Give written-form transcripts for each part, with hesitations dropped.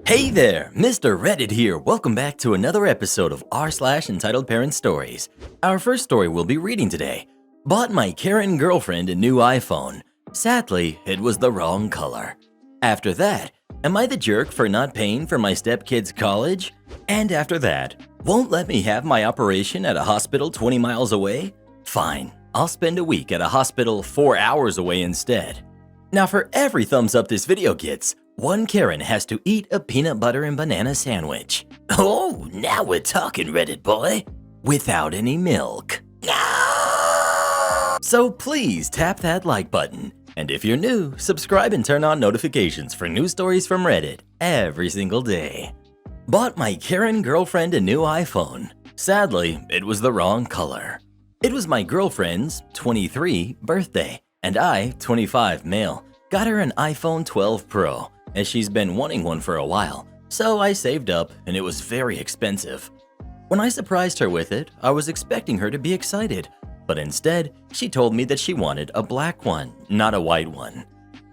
Hey there, Mr. Reddit here. Welcome back to another episode of r/entitled Parent Stories. Our first story we'll be reading today. Bought my Karen girlfriend a new iPhone. Sadly, it was the wrong color. After that, am I the jerk for not paying for my stepkid's college? And after that, won't let me have my operation at a hospital 20 miles away? Fine, I'll spend a week at a hospital 4 hours away instead. Now for every thumbs up this video gets, one Karen has to eat a peanut butter and banana sandwich. Oh, now we're talking, Reddit boy. Without any milk. No! So please tap that like button. And if you're new, subscribe and turn on notifications for new stories from Reddit every single day. Bought my Karen girlfriend a new iPhone. Sadly, it was the wrong color. It was my girlfriend's 23 birthday, and I, 25 male, got her an iPhone 12 Pro, as she's been wanting one for a while, so I saved up and it was very expensive. When I surprised her with it, I was expecting her to be excited, but instead, she told me that she wanted a black one, not a white one.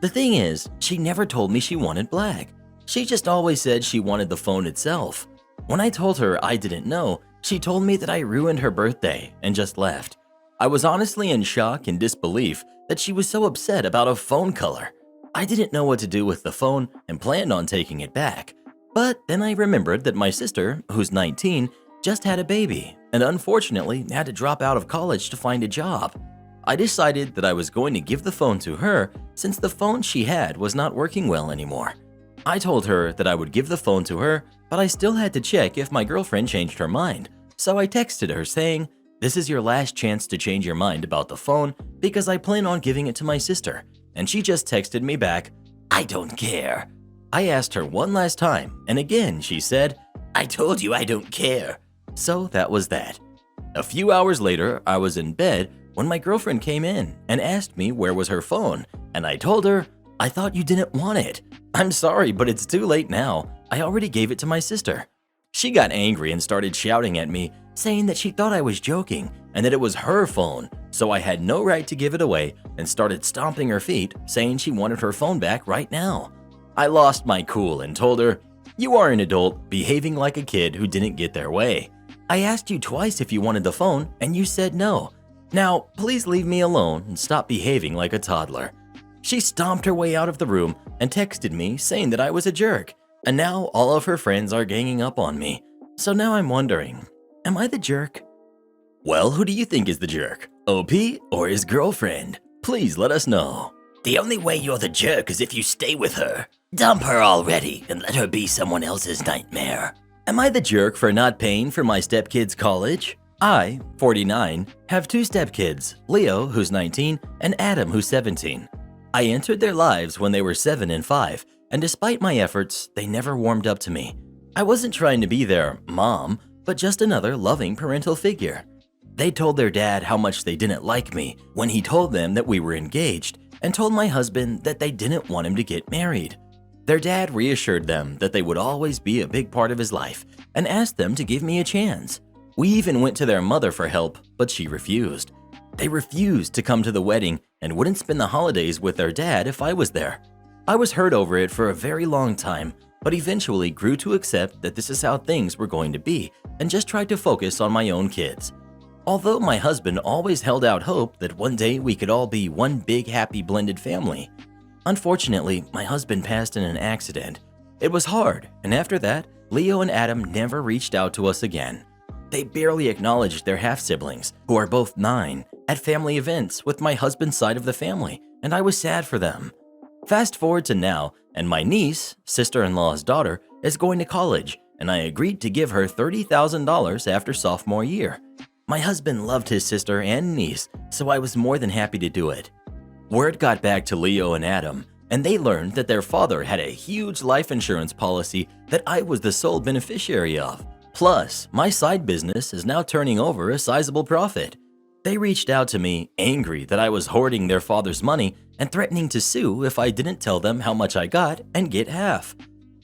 The thing is, she never told me she wanted black. She just always said she wanted the phone itself. When I told her I didn't know, she told me that I ruined her birthday and just left. I was honestly in shock and disbelief that she was so upset about a phone color. I didn't know what to do with the phone and planned on taking it back. But then I remembered that my sister, who's 19, just had a baby and unfortunately had to drop out of college to find a job. I decided that I was going to give the phone to her since the phone she had was not working well anymore. I told her that I would give the phone to her, but I still had to check if my girlfriend changed her mind. So I texted her saying, "This is your last chance to change your mind about the phone because I plan on giving it to my sister." And she just texted me back, "I don't care." I asked her one last time, and again she said, "I told you I don't care." So that was that. A few hours later, I was in bed when my girlfriend came in and asked me where was her phone, and I told her, "I thought you didn't want it." "I'm sorry, but it's too late now. I already gave it to my sister." She got angry and started shouting at me, saying that she thought I was joking and that it was her phone, so I had no right to give it away, and started stomping her feet, saying she wanted her phone back right now. I lost my cool and told her, "You are an adult behaving like a kid who didn't get their way. I asked you twice if you wanted the phone and you said no. Now, please leave me alone and stop behaving like a toddler." She stomped her way out of the room and texted me saying that I was a jerk, and now all of her friends are ganging up on me. So now I'm wondering, am I the jerk? Well, who do you think is the jerk? OP or his girlfriend? Please let us know. The only way you're the jerk is if you stay with her. Dump her already and let her be someone else's nightmare. Am I the jerk for not paying for my stepkid's college? I, 49, have two stepkids, Leo, who's 19, and Adam, who's 17. I entered their lives when they were 7 and 5, and despite my efforts, they never warmed up to me. I wasn't trying to be their mom, but just another loving parental figure. They told their dad how much they didn't like me when he told them that we were engaged, and told my husband that they didn't want him to get married. Their dad reassured them that they would always be a big part of his life and asked them to give me a chance. We even went to their mother for help, but she refused. They refused to come to the wedding and wouldn't spend the holidays with their dad if I was there. I was hurt over it for a very long time, but eventually grew to accept that this is how things were going to be and just tried to focus on my own kids. Although my husband always held out hope that one day we could all be one big happy blended family. Unfortunately, my husband passed in an accident. It was hard, and after that, Leo and Adam never reached out to us again. They barely acknowledged their half-siblings, who are both 9, at family events with my husband's side of the family, and I was sad for them. Fast forward to now, and my niece, sister-in-law's daughter, is going to college, and I agreed to give her $30,000 after sophomore year. My husband loved his sister and niece, so I was more than happy to do it. Word got back to Leo and Adam, and they learned that their father had a huge life insurance policy that I was the sole beneficiary of. Plus, my side business is now turning over a sizable profit. They reached out to me, angry that I was hoarding their father's money and threatening to sue if I didn't tell them how much I got and get half.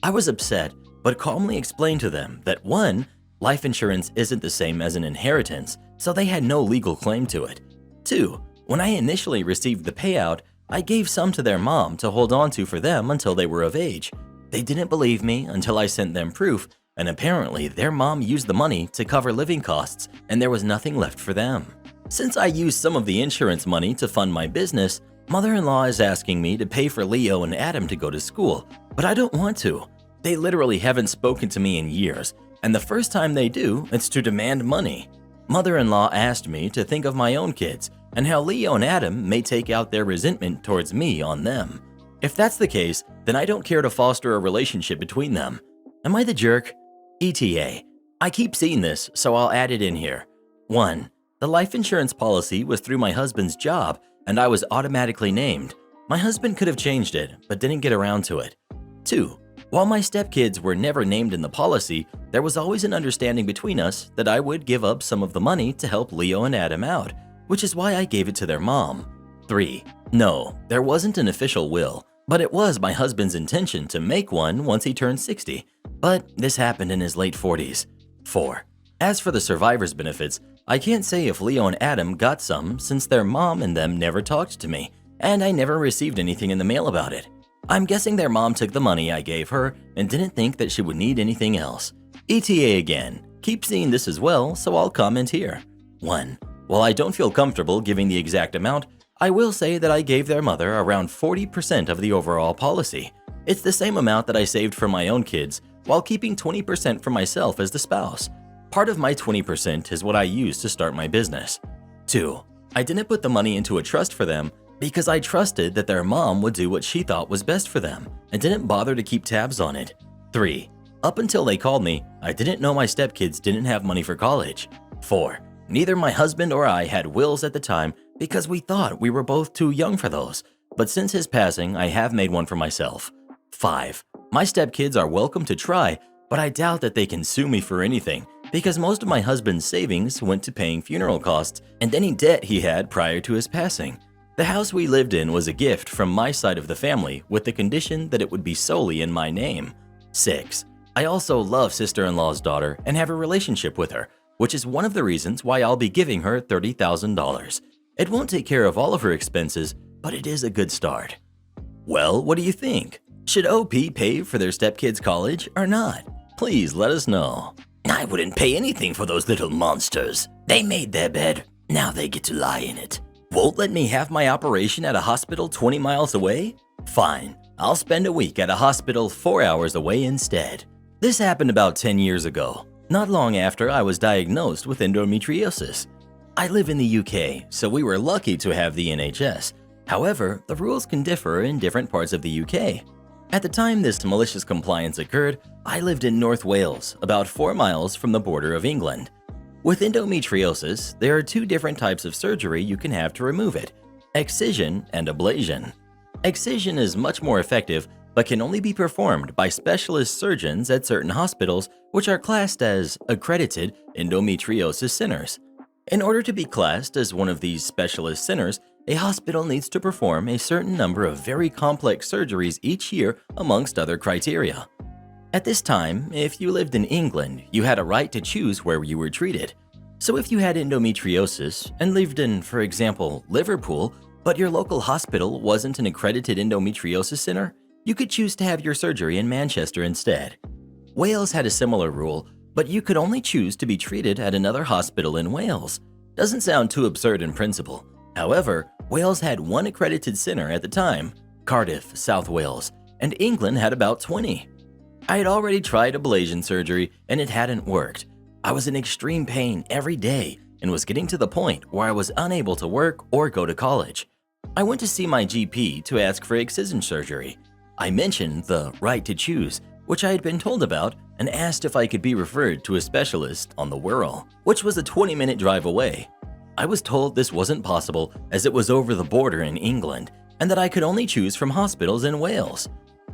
I was upset, but calmly explained to them that 1, life insurance isn't the same as an inheritance, so they had no legal claim to it. 2, when I initially received the payout, I gave some to their mom to hold on to for them until they were of age. They didn't believe me until I sent them proof, and apparently their mom used the money to cover living costs and there was nothing left for them. Since I used some of the insurance money to fund my business, mother-in-law is asking me to pay for Leo and Adam to go to school, but I don't want to. They literally haven't spoken to me in years, and the first time they do, it's to demand money. Mother-in-law asked me to think of my own kids and how Leo and Adam may take out their resentment towards me on them. If that's the case, then I don't care to foster a relationship between them. Am I the jerk? ETA. I keep seeing this, so I'll add it in here. 1. The life insurance policy was through my husband's job, and I was automatically named. My husband could have changed it, but didn't get around to it. 2. While my stepkids were never named in the policy, there was always an understanding between us that I would give up some of the money to help Leo and Adam out, which is why I gave it to their mom. 3. No, there wasn't an official will, but it was my husband's intention to make one once he turned 60, but this happened in his late 40s. 4. As for the survivor's benefits, I can't say if Leo and Adam got some since their mom and them never talked to me, and I never received anything in the mail about it. I'm guessing their mom took the money I gave her and didn't think that she would need anything else. ETA again. Keep seeing this as well, so I'll comment here. 1. While I don't feel comfortable giving the exact amount, I will say that I gave their mother around 40% of the overall policy. It's the same amount that I saved for my own kids, while keeping 20% for myself as the spouse. Part of my 20% is what I used to start my business. 2. I didn't put the money into a trust for them because I trusted that their mom would do what she thought was best for them and didn't bother to keep tabs on it. 3. Up until they called me, I didn't know my stepkids didn't have money for college. 4. Neither my husband or I had wills at the time because we thought we were both too young for those, but since his passing, I have made one for myself. 5. My stepkids are welcome to try, but I doubt that they can sue me for anything because most of my husband's savings went to paying funeral costs and any debt he had prior to his passing. The house we lived in was a gift from my side of the family with the condition that it would be solely in my name. 6. I also love sister-in-law's daughter and have a relationship with her, which is one of the reasons why I'll be giving her $30,000. It won't take care of all of her expenses, but it is a good start. Well, what do you think? Should OP pay for their stepkids' college or not? Please let us know. I wouldn't pay anything for those little monsters. They made their bed, now they get to lie in it. Won't let me have my operation at a hospital 20 miles away? Fine, I'll spend a week at a hospital 4 hours away instead. This happened about 10 years ago, not long after I was diagnosed with endometriosis. I live in the UK, so we were lucky to have the NHS. However, the rules can differ in different parts of the UK. At the time this malicious compliance occurred, I lived in North Wales, about 4 miles from the border of England. With endometriosis, there are 2 different types of surgery you can have to remove it: excision and ablation. Excision is much more effective, but can only be performed by specialist surgeons at certain hospitals which are classed as accredited endometriosis centers. In order to be classed as one of these specialist centers, a hospital needs to perform a certain number of very complex surgeries each year amongst other criteria. At this time, if you lived in England, you had a right to choose where you were treated. So if you had endometriosis and lived in, for example, Liverpool, but your local hospital wasn't an accredited endometriosis center, you could choose to have your surgery in Manchester instead. Wales had a similar rule, but you could only choose to be treated at another hospital in Wales. Doesn't sound too absurd in principle. However, Wales had 1 accredited center at the time, Cardiff, South Wales, and England had about 20. I had already tried ablation surgery and it hadn't worked. I was in extreme pain every day and was getting to the point where I was unable to work or go to college. I went to see my GP to ask for excision surgery. I mentioned the right to choose, which I had been told about, and asked if I could be referred to a specialist on the Wirral, which was a 20-minute drive away. I was told this wasn't possible as it was over the border in England and that I could only choose from hospitals in Wales.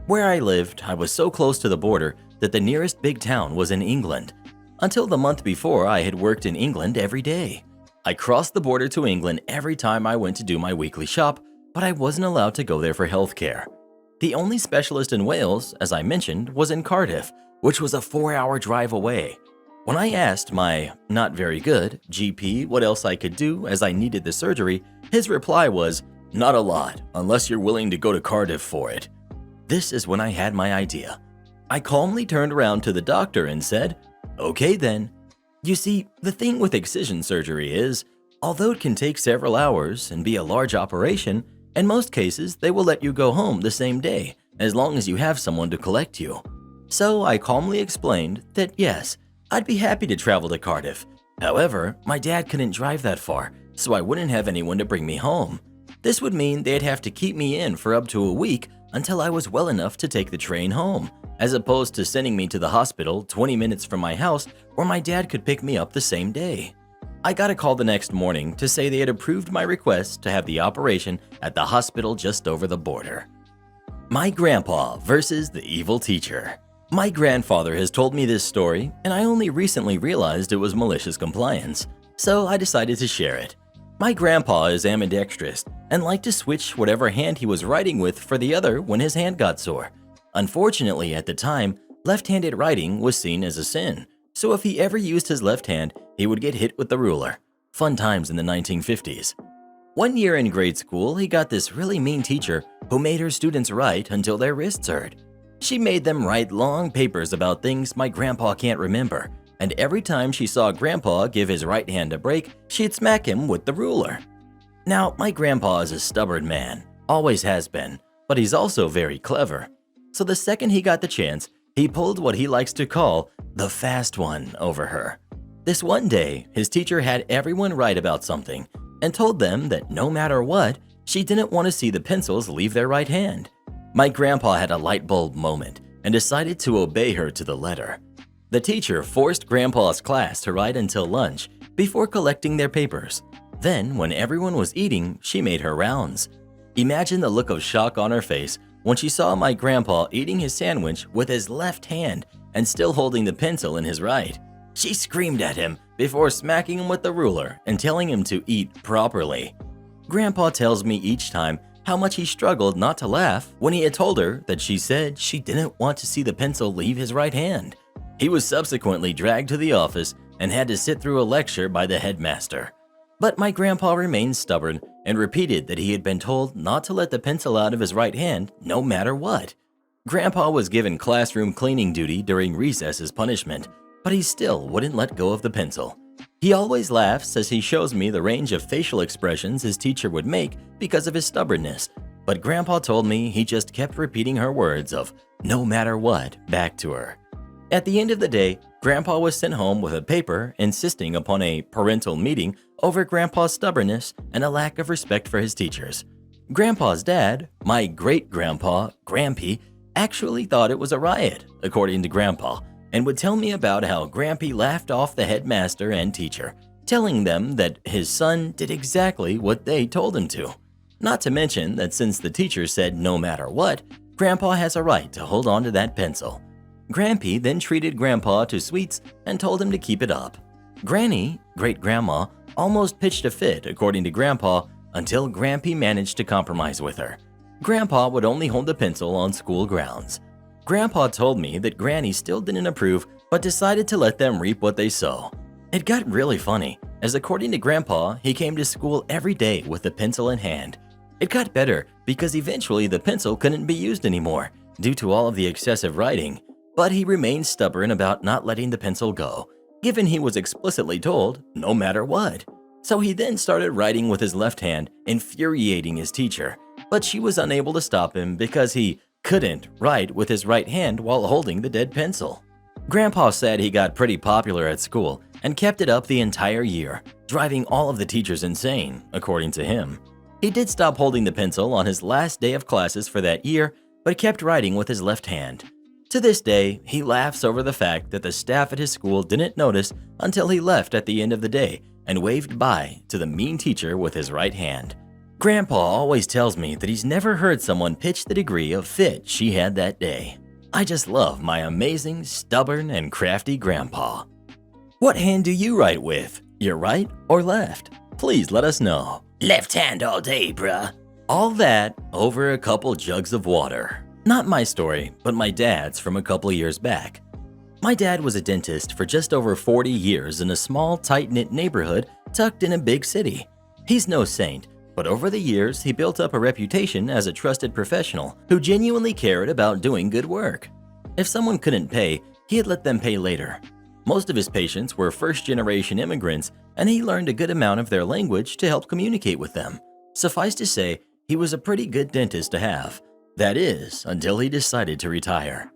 Where I lived, I was so close to the border that the nearest big town was in England. Until the month before, I had worked in England every day. I crossed the border to England every time I went to do my weekly shop, but I wasn't allowed to go there for healthcare. The only specialist in Wales, as I mentioned, was in Cardiff, which was a 4-hour drive away. When I asked my not very good GP what else I could do as I needed the surgery, his reply was, "Not a lot, unless you're willing to go to Cardiff for it." This is when I had my idea. I calmly turned around to the doctor and said, "Okay then." You see, the thing with excision surgery is, although it can take several hours and be a large operation, in most cases they will let you go home the same day, as long as you have someone to collect you. So I calmly explained that yes, I'd be happy to travel to Cardiff. However, my dad couldn't drive that far, so I wouldn't have anyone to bring me home. This would mean they'd have to keep me in for up to a week until I was well enough to take the train home, as opposed to sending me to the hospital 20 minutes from my house where my dad could pick me up the same day. I got a call the next morning to say they had approved my request to have the operation at the hospital just over the border. My grandpa versus the evil teacher. My grandfather has told me this story, and I only recently realized it was malicious compliance, so I decided to share it. My grandpa is ambidextrous and liked to switch whatever hand he was writing with for the other when his hand got sore. Unfortunately, at the time, left-handed writing was seen as a sin, so if he ever used his left hand, he would get hit with the ruler. Fun times in the 1950s. One year in grade school, he got this really mean teacher who made her students write until their wrists hurt. She made them write long papers about things my grandpa can't remember, and every time she saw Grandpa give his right hand a break, she'd smack him with the ruler. Now, my grandpa is a stubborn man, always has been, but he's also very clever. So the second he got the chance, he pulled what he likes to call the fast one over her. This one day, his teacher had everyone write about something and told them that no matter what, she didn't want to see the pencils leave their right hand. My grandpa had a light bulb moment and decided to obey her to the letter. The teacher forced Grandpa's class to write until lunch before collecting their papers. Then, when everyone was eating, she made her rounds. Imagine the look of shock on her face when she saw my grandpa eating his sandwich with his left hand and still holding the pencil in his right. She screamed at him before smacking him with the ruler and telling him to eat properly. Grandpa tells me each time how much he struggled not to laugh when he had told her that she said she didn't want to see the pencil leave his right hand. He was subsequently dragged to the office and had to sit through a lecture by the headmaster. But my grandpa remained stubborn and repeated that he had been told not to let the pencil out of his right hand no matter what. Grandpa was given classroom cleaning duty during recess as punishment, but he still wouldn't let go of the pencil. He always laughs as he shows me the range of facial expressions his teacher would make because of his stubbornness, but Grandpa told me he just kept repeating her words of "no matter what" back to her. At the end of the day, Grandpa was sent home with a paper insisting upon a parental meeting over Grandpa's stubbornness and a lack of respect for his teachers. Grandpa's dad, my great-grandpa, Grampy, actually thought it was a riot, according to Grandpa, and would tell me about how Grampy laughed off the headmaster and teacher, telling them that his son did exactly what they told him to. Not to mention that since the teacher said no matter what, Grandpa has a right to hold on to that pencil. Grampy then treated Grandpa to sweets and told him to keep it up. Granny, great-grandma, almost pitched a fit, according to Grandpa, until Grampy managed to compromise with her. Grandpa would only hold the pencil on school grounds. Grandpa told me that Granny still didn't approve but decided to let them reap what they sow. It got really funny, as according to Grandpa, he came to school every day with the pencil in hand. It got better because eventually the pencil couldn't be used anymore due to all of the excessive writing, but he remained stubborn about not letting the pencil go, given he was explicitly told no matter what. So he then started writing with his left hand, infuriating his teacher, but she was unable to stop him because he couldn't write with his right hand while holding the dead pencil. Grandpa said he got pretty popular at school and kept it up the entire year, driving all of the teachers insane, according to him. He did stop holding the pencil on his last day of classes for that year, but kept writing with his left hand. To this day, he laughs over the fact that the staff at his school didn't notice until he left at the end of the day and waved bye to the mean teacher with his right hand. Grandpa always tells me that he's never heard someone pitch the degree of fit she had that day. I just love my amazing, stubborn, and crafty grandpa. What hand do you write with? Your right or left? Please let us know. Left hand all day, bruh. All that over a couple jugs of water. Not my story, but my dad's from a couple years back. My dad was a dentist for just over 40 years in a small, tight-knit neighborhood tucked in a big city. He's no saint, But over the years, he built up a reputation as a trusted professional who genuinely cared about doing good work. If someone couldn't pay, he'd let them pay later. Most of his patients were first-generation immigrants, and he learned a good amount of their language to help communicate with them. Suffice to say, he was a pretty good dentist to have. That is, until he decided to retire.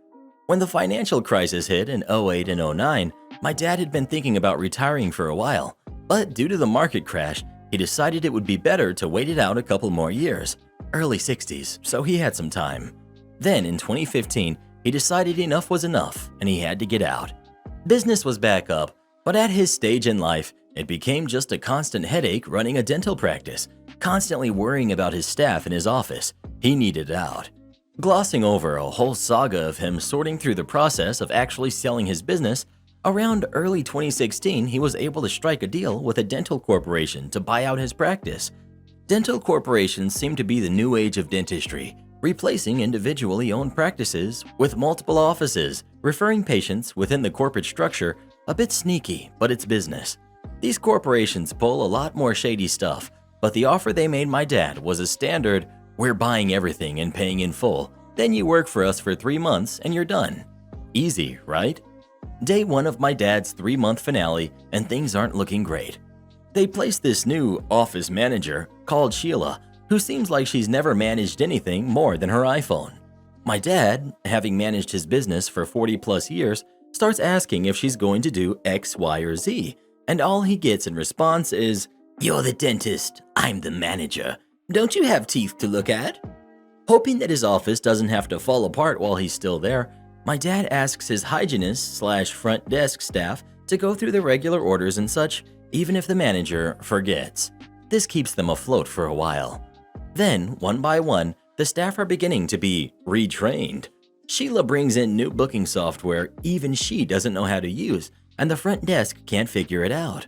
When the financial crisis hit in '08 and '09, my dad had been thinking about retiring for a while, but due to the market crash, he decided it would be better to wait it out a couple more years, early 60s, so he had some time. Then in 2015, he decided enough was enough and he had to get out. Business was back up, but at his stage in life, it became just a constant headache running a dental practice, constantly worrying about his staff in his office. He needed out. Glossing over a whole saga of him sorting through the process of actually selling his business, around early 2016, he was able to strike a deal with a dental corporation to buy out his practice. Dental corporations seem to be the new age of dentistry, replacing individually owned practices with multiple offices, referring patients within the corporate structure. A bit sneaky, but it's business. These corporations pull a lot more shady stuff, but the offer they made my dad was a standard, we're buying everything and paying in full, then you work for us for 3 months and you're done. Easy, right? Day 1 of my dad's 3-month finale, and things aren't looking great. They placed this new office manager called Sheila, who seems like she's never managed anything more than her iPhone. My dad, having managed his business for 40 plus years, starts asking if she's going to do X, Y, or Z, and all he gets in response is, "You're the dentist, I'm the manager. Don't you have teeth to look at?" Hoping that his office doesn't have to fall apart while he's still there, my dad asks his hygienist/front desk staff to go through the regular orders and such, even if the manager forgets. This keeps them afloat for a while. Then, one by one, the staff are beginning to be retrained. Sheila brings in new booking software even she doesn't know how to use, and the front desk can't figure it out.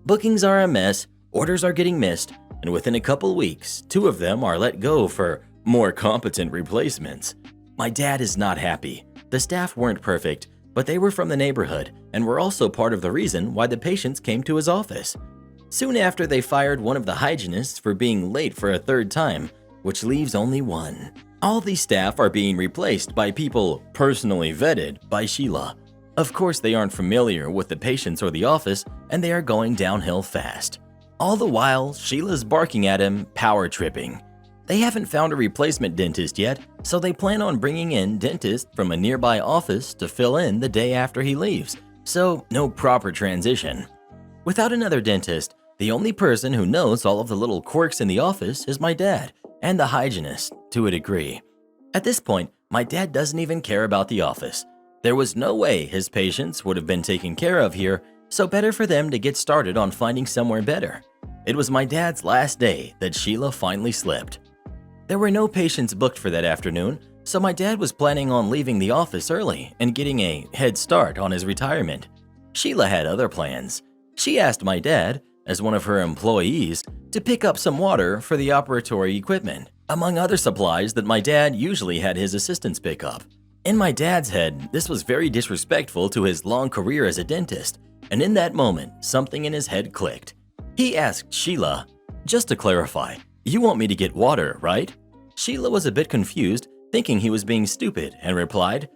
Bookings are a mess, orders are getting missed, and within a couple weeks, 2 of them are let go for more competent replacements. My dad is not happy. The staff weren't perfect, but they were from the neighborhood and were also part of the reason why the patients came to his office. Soon after, they fired one of the hygienists for being late for a 3rd time, which leaves only 1. All these staff are being replaced by people personally vetted by Sheila. Of course, they aren't familiar with the patients or the office, and they are going downhill fast. All the while, Sheila's barking at him, power tripping. They haven't found a replacement dentist yet, so they plan on bringing in dentists from a nearby office to fill in the day after he leaves, so no proper transition. Without another dentist, the only person who knows all of the little quirks in the office is my dad, and the hygienist, to a degree. At this point, my dad doesn't even care about the office. There was no way his patients would have been taken care of here, so better for them to get started on finding somewhere better. It was my dad's last day that Sheila finally slipped. There were no patients booked for that afternoon, so my dad was planning on leaving the office early and getting a head start on his retirement. Sheila had other plans. She asked my dad, as one of her employees, to pick up some water for the operatory equipment, among other supplies that my dad usually had his assistants pick up. In my dad's head, this was very disrespectful to his long career as a dentist, and in that moment, something in his head clicked. He asked Sheila, "Just to clarify, you want me to get water, right?" Sheila was a bit confused, thinking he was being stupid, and replied,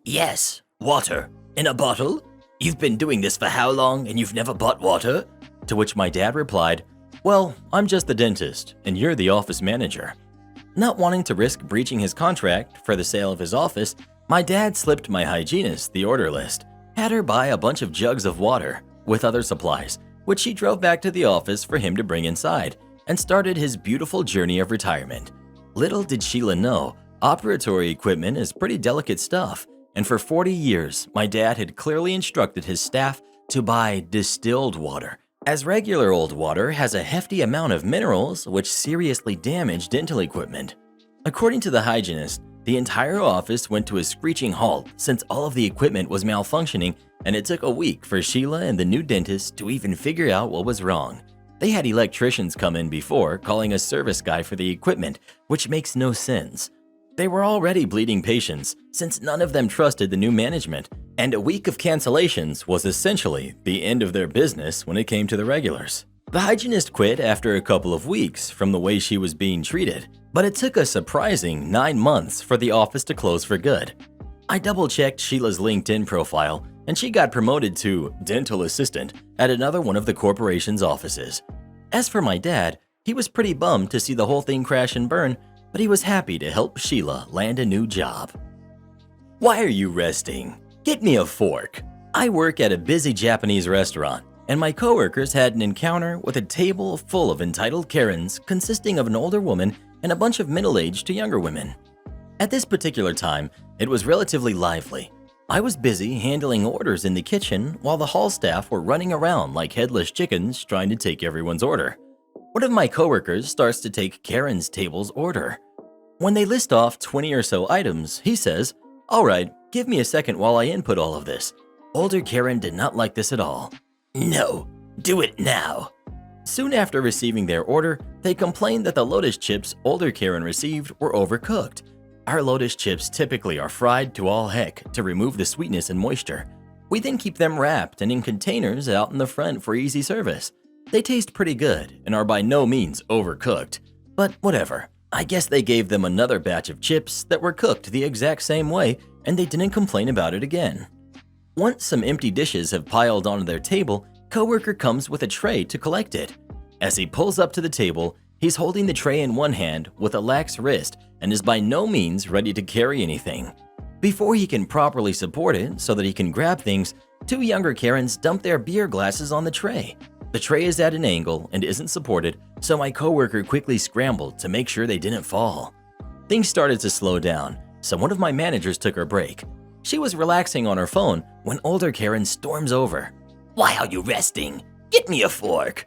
Yes, water. In a bottle? You've been doing this for how long and you've never bought water?" To which my dad replied, "Well, I'm just the dentist, and you're the office manager." Not wanting to risk breaching his contract for the sale of his office, my dad slipped my hygienist the order list, had her buy a bunch of jugs of water with other supplies, which she drove back to the office for him to bring inside, and started his beautiful journey of retirement. Little did Sheila know, operatory equipment is pretty delicate stuff, and for 40 years, my dad had clearly instructed his staff to buy distilled water, as regular old water has a hefty amount of minerals which seriously damage dental equipment. According to the hygienist, the entire office went to a screeching halt since all of the equipment was malfunctioning, and it took a week for Sheila and the new dentist to even figure out what was wrong. They had electricians come in before, calling a service guy for the equipment, which makes no sense. They were already bleeding patients since none of them trusted the new management, and a week of cancellations was essentially the end of their business when it came to the regulars. The hygienist quit after a couple of weeks from the way she was being treated, but it took a surprising 9 months for the office to close for good. I double-checked Sheila's LinkedIn profile, and she got promoted to dental assistant at another one of the corporation's offices. As for my dad, he was pretty bummed to see the whole thing crash and burn, but he was happy to help Sheila land a new job. Why are you resting? Get me a fork. I work at a busy Japanese restaurant, and my coworkers had an encounter with a table full of entitled Karens consisting of an older woman and a bunch of middle-aged to younger women. At this particular time, it was relatively lively. I was busy handling orders in the kitchen while the hall staff were running around like headless chickens trying to take everyone's order. One of my coworkers starts to take Karen's table's order. When they list off 20 or so items, he says, "All right, give me a second while I input all of this." Older Karen did not like this at all. "No, do it now." Soon after receiving their order, they complained that the lotus chips older Karen received were overcooked. Our lotus chips typically are fried to all heck to remove the sweetness and moisture. We then keep them wrapped and in containers out in the front for easy service. They taste pretty good and are by no means overcooked. But whatever, I guess they gave them another batch of chips that were cooked the exact same way and they didn't complain about it again. Once some empty dishes have piled onto their table, coworker comes with a tray to collect it. As he pulls up to the table, he's holding the tray in one hand with a lax wrist and is by no means ready to carry anything. Before he can properly support it so that he can grab things, two younger Karens dump their beer glasses on the tray. The tray is at an angle and isn't supported, so my coworker quickly scrambled to make sure they didn't fall. Things started to slow down, so one of my managers took her break. She was relaxing on her phone when older Karen storms over. "Why are you resting? Get me a fork."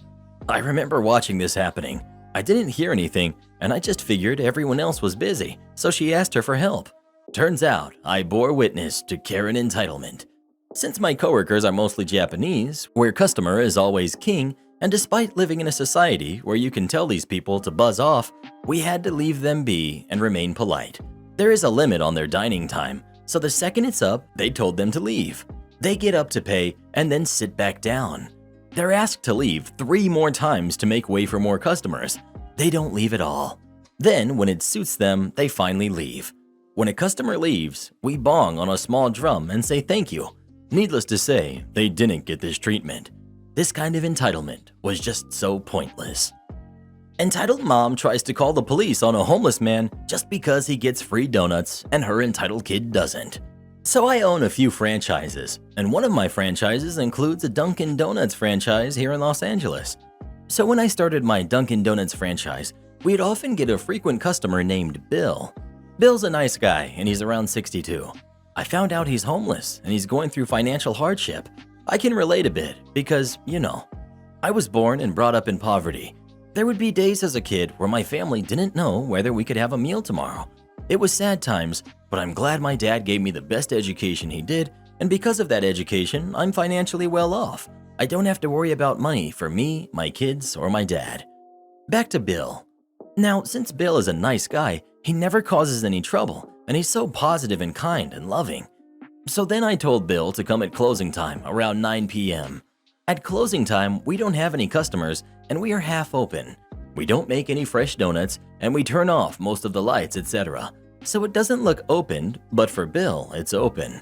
I remember watching this happening. I didn't hear anything, and I just figured everyone else was busy, so she asked her for help. Turns out, I bore witness to Karen entitlement. Since my coworkers are mostly Japanese, where customer is always king, and despite living in a society where you can tell these people to buzz off, we had to leave them be and remain polite. There is a limit on their dining time, so the second it's up, they told them to leave. They get up to pay and then sit back down. They're asked to leave 3 more times to make way for more customers. They don't leave at all. Then, when it suits them, they finally leave. When a customer leaves, we bong on a small drum and say thank you. Needless to say, they didn't get this treatment. This kind of entitlement was just so pointless. Entitled mom tries to call the police on a homeless man just because he gets free donuts and her entitled kid doesn't. So I own a few franchises, and one of my franchises includes a Dunkin' Donuts franchise here in Los Angeles. So when I started my Dunkin' Donuts franchise, we'd often get a frequent customer named Bill. Bill's a nice guy, and he's around 62. I found out he's homeless, and he's going through financial hardship. I can relate a bit because, I was born and brought up in poverty. There would be days as a kid where my family didn't know whether we could have a meal tomorrow. It was sad times, but I'm glad my dad gave me the best education he did, and because of that education, I'm financially well off. I don't have to worry about money for me, my kids, or my dad. Back to Bill. Now, since Bill is a nice guy, he never causes any trouble, and he's so positive and kind and loving. So then I told Bill to come at closing time around 9 p.m. At closing time, we don't have any customers, and we are half open. We don't make any fresh donuts, and we turn off most of the lights, etc. So it doesn't look opened, but for Bill, it's open.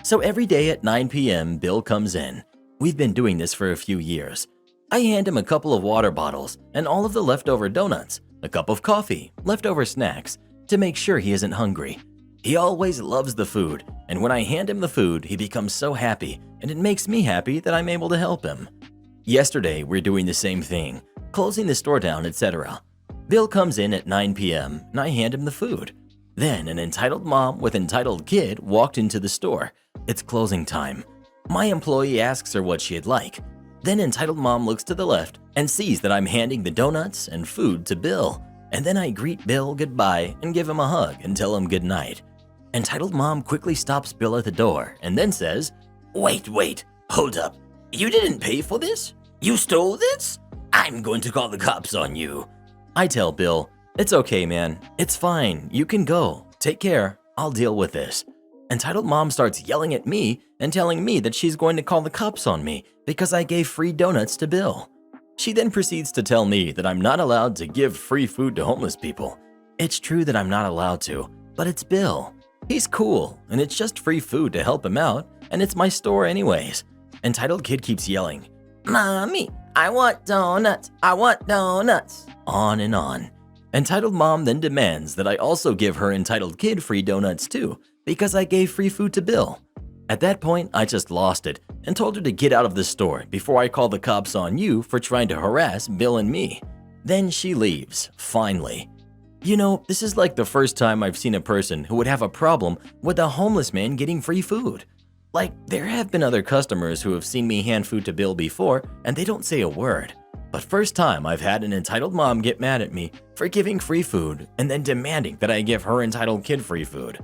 So every day at 9 p.m., Bill comes in. We've been doing this for a few years. I hand him a couple of water bottles and all of the leftover donuts, a cup of coffee, leftover snacks, to make sure he isn't hungry. He always loves the food, and when I hand him the food, he becomes so happy, and it makes me happy that I'm able to help him. Yesterday, we're doing the same thing, closing the store down, etc. Bill comes in at 9 p.m. and I hand him the food. Then an entitled mom with entitled kid walked into the store. It's closing time. My employee asks her what she'd like. Then entitled mom looks to the left and sees that I'm handing the donuts and food to Bill. And then I greet Bill goodbye and give him a hug and tell him goodnight. Entitled mom quickly stops Bill at the door and then says, Wait, hold up. You didn't pay for this? You stole this? I'm going to call the cops on you. I tell Bill, it's okay, man. It's fine. You can go. Take care. I'll deal with this. Entitled mom starts yelling at me and telling me that she's going to call the cops on me because I gave free donuts to Bill. She then proceeds to tell me that I'm not allowed to give free food to homeless people. It's true that I'm not allowed to, but it's Bill. He's cool, and it's just free food to help him out, and it's my store anyways. Entitled kid keeps yelling, "Mommy, I want donuts, I want donuts," on and on. Entitled mom then demands that I also give her entitled kid free donuts too, because I gave free food to Bill. At that point, I just lost it and told her to get out of the store before I call the cops on you for trying to harass Bill and me. Then she leaves, finally. You know, this is like the first time I've seen a person who would have a problem with a homeless man getting free food. Like, there have been other customers who have seen me hand food to Bill before and they don't say a word. But first time I've had an entitled mom get mad at me for giving free food and then demanding that I give her entitled kid free food.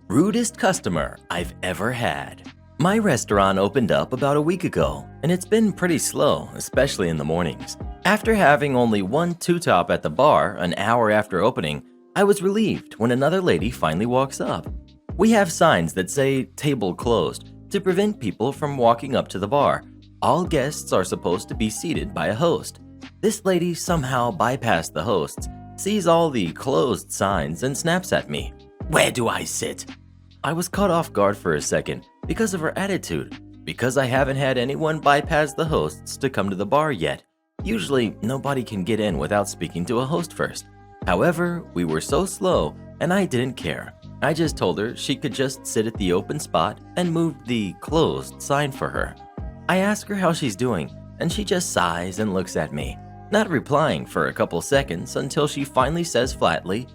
Rudest customer I've ever had. My restaurant opened up about a week ago, and it's been pretty slow, especially in the mornings. After having only one two-top at the bar an hour after opening, I was relieved when another lady finally walks up. We have signs that say "table closed" to prevent people from walking up to the bar. All guests are supposed to be seated by a host. This lady somehow bypassed the hosts, sees all the closed signs, and snaps at me. "Where do I sit?" I was caught off guard for a second because of her attitude, because I haven't had anyone bypass the hosts to come to the bar yet. Usually, nobody can get in without speaking to a host first. However, we were so slow, and I didn't care. I just told her she could just sit at the open spot and moved the closed sign for her. I ask her how she's doing, and she just sighs and looks at me, not replying for a couple seconds until she finally says flatly,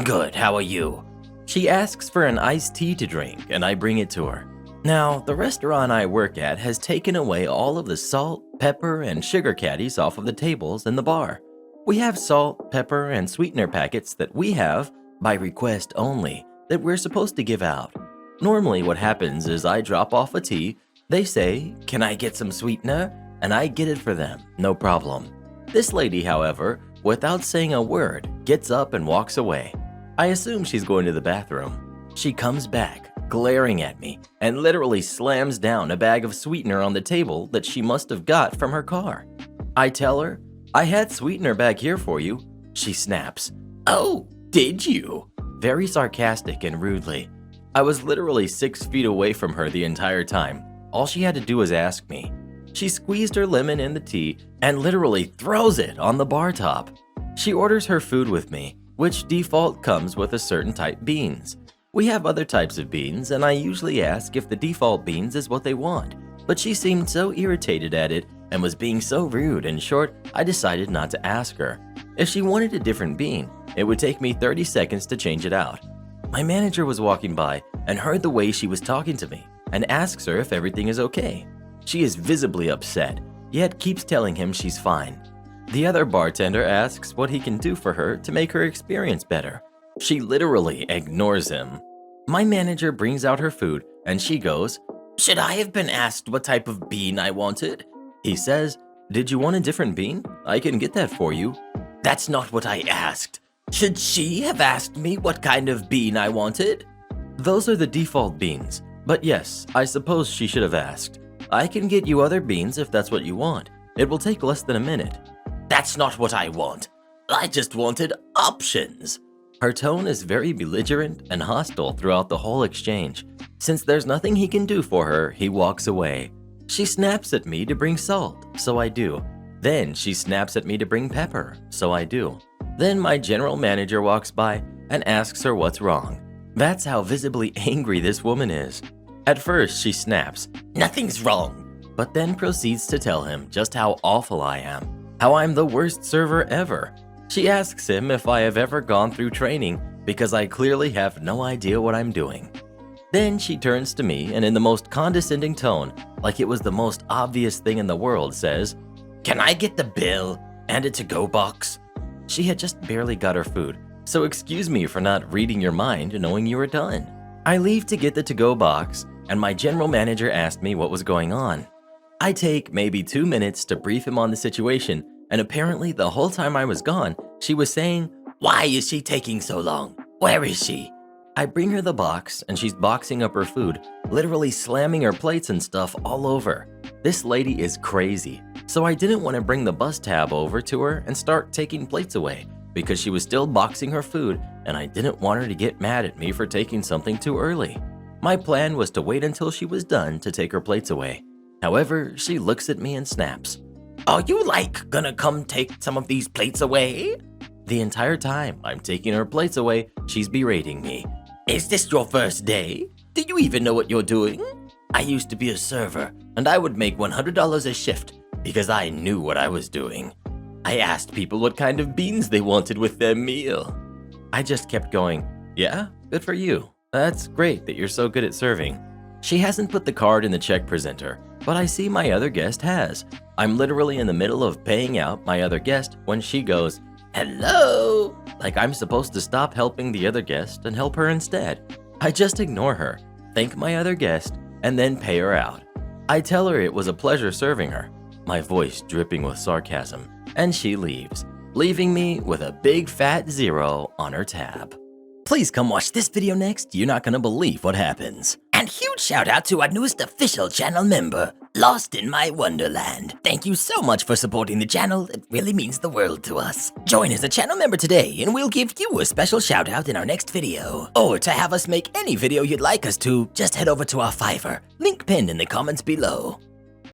"Good, how are you?" She asks for an iced tea to drink, and I bring it to her. Now, the restaurant I work at has taken away all of the salt, pepper, and sugar caddies off of the tables in the bar. We have salt, pepper, and sweetener packets that we have, by request only, that we're supposed to give out. Normally what happens is I drop off a tea, they say, "Can I get some sweetener?" and I get it for them, no problem. This lady, however, without saying a word, gets up and walks away. I assume she's going to the bathroom. She comes back, glaring at me, and literally slams down a bag of sweetener on the table that she must have got from her car. I tell her, "I had sweetener back here for you." She snaps, "Oh, did you?" Very sarcastic and rudely. I was literally 6 feet away from her the entire time. All she had to do was ask me. She squeezed her lemon in the tea and literally throws it on the bar top. She orders her food with me, which default comes with a certain type beans. We have other types of beans, and I usually ask if the default beans is what they want, but she seemed so irritated at it and was being so rude and short, I decided not to ask her. If she wanted a different bean, it would take me 30 seconds to change it out. My manager was walking by and heard the way she was talking to me and asks her if everything is okay. She is visibly upset, yet keeps telling him she's fine. The other bartender asks what he can do for her to make her experience better. She literally ignores him. My manager brings out her food and she goes, "Should I have been asked what type of bean I wanted?" He says, "Did you want a different bean? I can get that for you." "That's not what I asked. Should she have asked me what kind of bean I wanted?" "Those are the default beans, but yes, I suppose she should have asked. I can get you other beans if that's what you want. It will take less than a minute." "That's not what I want. I just wanted options." Her tone is very belligerent and hostile throughout the whole exchange. Since there's nothing he can do for her, he walks away. She snaps at me to bring salt, so I do. Then she snaps at me to bring pepper, so I do. Then my general manager walks by and asks her what's wrong. That's how visibly angry this woman is. At first, she snaps, "Nothing's wrong," but then proceeds to tell him just how awful I am. How I'm the worst server ever. She asks him if I have ever gone through training because I clearly have no idea what I'm doing. Then she turns to me and in the most condescending tone, like it was the most obvious thing in the world, says, "Can I get the bill and a to-go box?" She had just barely got her food, so excuse me for not reading your mind knowing you were done. I leave to get the to-go box and my general manager asked me what was going on. I take maybe 2 minutes to brief him on the situation, and apparently the whole time I was gone, she was saying, "Why is she taking so long? Where is she?" I bring her the box, and she's boxing up her food, literally slamming her plates and stuff all over. This lady is crazy. So I didn't want to bring the bus tab over to her and start taking plates away because she was still boxing her food and I didn't want her to get mad at me for taking something too early. My plan was to wait until she was done to take her plates away. However, she looks at me and snaps. Are you gonna come take some of these plates away? The entire time I'm taking her plates away, she's berating me. Is this your first day? Do you even know what you're doing? I used to be a server and I would make $100 a shift because I knew what I was doing. I asked people what kind of beans they wanted with their meal. I just kept going, yeah, good for you. That's great that you're so good at serving. She hasn't put the card in the check presenter, but I see my other guest has. I'm literally in the middle of paying out my other guest when she goes, hello, like I'm supposed to stop helping the other guest and help her instead. I just ignore her, thank my other guest, and then pay her out. I tell her it was a pleasure serving her, my voice dripping with sarcasm, and she leaves, leaving me with a big fat 0 on her tab. Please come watch this video next. You're not gonna believe what happens. And huge shout out to our newest official channel member, Lost in My Wonderland. Thank you so much for supporting the channel. It really means the world to us. Join as a channel member today and we'll give you a special shout out in our next video. Or to have us make any video you'd like us to, just head over to our Fiverr. Link pinned in the comments below.